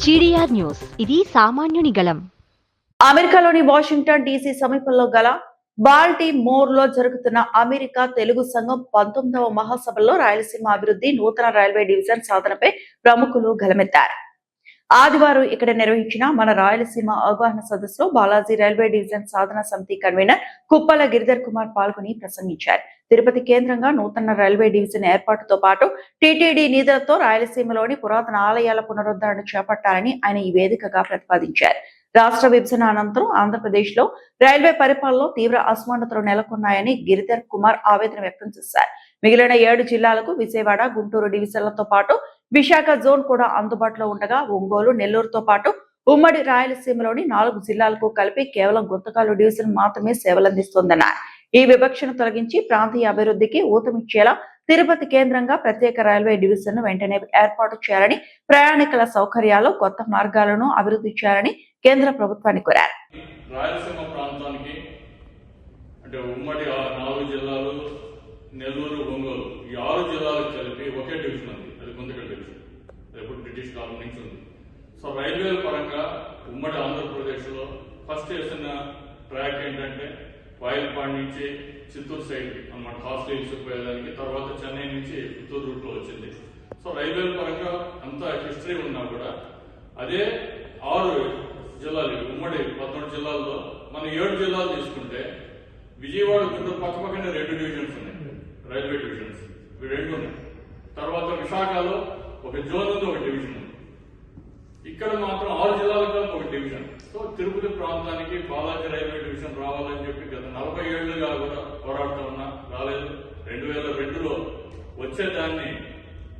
GDR news ఇది సామాన్యుని గళం. అమెరికాలోని వాషింగ్టన్ డీసీ సమీపంలో గల బాల్టిమోర్ లో జరుగుతున్న అమెరికా తెలుగు సంఘం 19వ మహాసభలో రాయలసీమ అభివృద్ధి నూతన రైల్వే డివిజన్ సాధనపై ప్రముఖులు గలమెత్తారు. ఆదివారం ఇక్కడ నిర్వహించిన మన రాయలసీమ అవగాహన సదస్సులో బాలాజీ రైల్వే డివిజన్ సాధన సమితి కన్వీనర్ కుప్పల గిరిధర్ కుమార్ పాల్గొని ప్రసంగించారు. తిరుపతి కేంద్రంగా నూతన రైల్వే డివిజన్ ఏర్పాటుతో పాటు టీటీడీ నిధులతో రాయలసీమలోని పురాతన ఆలయాల పునరుద్ధరణ చేపట్టాలని ఆయన ఈ వేదికగా ప్రతిపాదించారు. రాష్ట్ర విభజన అనంతరం ఆంధ్రప్రదేశ్ లో రైల్వే పరిపాలనలో తీవ్ర అసమానతలు నెలకొన్నాయని గిరిధర్ కుమార్ ఆవేదన వ్యక్తం చేశారు. మిగిలిన 7 జిల్లాలకు విజయవాడ, గుంటూరు డివిజన్లతో పాటు విశాఖ జోన్ కూడా అందుబాటులో ఉండగా ఒంగోలు, నెల్లూరుతో పాటు ఉమ్మడి రాయలసీమలోని 4 జిల్లాలకు కలిపి కేవలం గుంతకల్లు డివిజన్ మాత్రమే సేవలందిస్తోందన్నారు. ఈ వివక్షను తొలగించి ప్రాంతీయ అభివృద్ధికి ఊతమిచ్చేలా తిరుపతి కేంద్రంగా ప్రత్యేక రైల్వే డివిజన్ వెంటనే ఏర్పాటు చేయాలని, ప్రయాణికుల సౌకర్యాలు, కొత్త మార్గాలను అభివృద్ధి చేయాలని కేంద్ర ప్రభుత్వాన్ని కోరారు. రాయలసీమ ప్రాంతానికి అంటే ఉమ్మడి 4 జిల్లాలు, నెల్లూరు, ఒంగోలు ఈ 6 జిల్లాలకు కలిపి ఒకే డివిజన్ ఉంది. అది గుంతకల్ డివిజన్. ఎప్పుడు బ్రిటిష్ కాలం నుంచి ఉంది. సో రైల్వేల పరంగా ఉమ్మడి ఆంధ్రప్రదేశ్ లో ఫస్ట్ వేసిన ట్రాక్ ఏంటంటే వాయిల్పాడ్ నుంచి చిత్తూరు సైడ్ అన్నమాట, హాస్టల్స్ పోయేదానికి. తర్వాత చెన్నై నుంచి చిత్తూరు రూట్ లో వచ్చింది. సో రైల్వేల పరంగా అంత హిస్టరీ ఉన్నా కూడా అదే 6 జిల్లాలు, ఉమ్మడి 14 జిల్లాల్లో మనం 7 జిల్లాలు తీసుకుంటే విజయవాడ, గుంటూరు పక్కపక్కనే 2 డివిజన్స్ ఉన్నాయి, రైల్వే డివిజన్స్. ఇవి 2 ఉన్నాయి. తర్వాత విశాఖలో ఒక జోన్ ఉంది, ఒక డివిజన్ ఉంది. ఇక్కడ మాత్రం 6 జిల్లాలకు ఒక డివిజన్. సో తిరుపతి ప్రాంతానికి బాలాజీ రైల్వే డివిజన్ రావాలని చెప్పి గత 40 ఏళ్లుగా కూడా పోరాడుతూ ఉన్నా, రాలేదు. 2002లో వచ్చేదాన్ని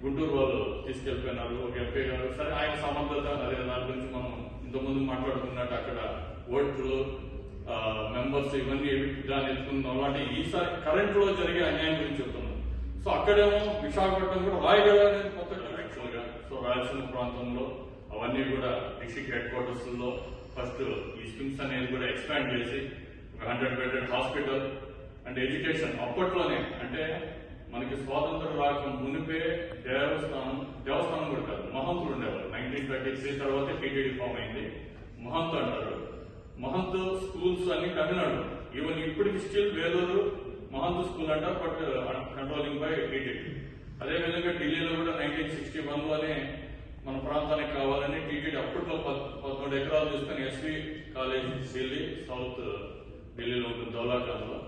గుంటూరు వాళ్ళు తీసుకెళ్లిపోయినారు, ఒక ఎంపీ గారు. సరే, ఆయన సమర్థత, అదే దాని గురించి మనం ఇంతకుముందు మాట్లాడుకున్నట్టు అక్కడ ఓట్లు, మెంబర్స్ ఇవన్నీ దాన్ని ఎత్తుకుందాం. అలాంటి ఈసారి కరెంట్ లో జరిగే అన్యాయం గురించి చెప్తున్నాం. సో అక్కడేమో విశాఖపట్నం కూడా రాయగడ అనేది కొత్త యాక్చువల్ గా. సో రాయలసీమ ప్రాంతంలో అవన్నీ కూడా డిస్ట్రిక్ట్ హెడ్ క్వార్టర్స్ లో ఫస్ట్ ఈ స్కీమ్స్ అనేది కూడా ఎక్స్పాండ్ చేసి ఒక 100 బెడెడ్ హాస్పిటల్ అండ్ ఎడ్యుకేషన్ అప్పట్లోనే, అంటే మనకి స్వాతంత్రం రాక మునిపే దేవస్థానం కూడా కాదు, మహంతులు ఉండేవారు. 1933 తర్వాత టీటీడీ ఫామ్ అయింది. మహంత్ అంటారు. మహంత్ స్కూల్స్ అన్ని తమిళనాడు. ఈవెన్ ఇప్పటికి స్టిల్ వేలూరు మహంత్ స్కూల్ అంటారు, బట్ కంట్రోలింగ్ బై టీటీడీ. అదేవిధంగా ఢిల్లీలో కూడా 1961లోనే మన ప్రాంతానికి కావాలని టీటీడీ అప్పట్లో 13 ఎకరాలు తీసుకుని ఎస్వి కాలేజ్ ఢిల్లీ, సౌత్ ఢిల్లీలో ఉంటుంది, దౌలాఖాన్లో.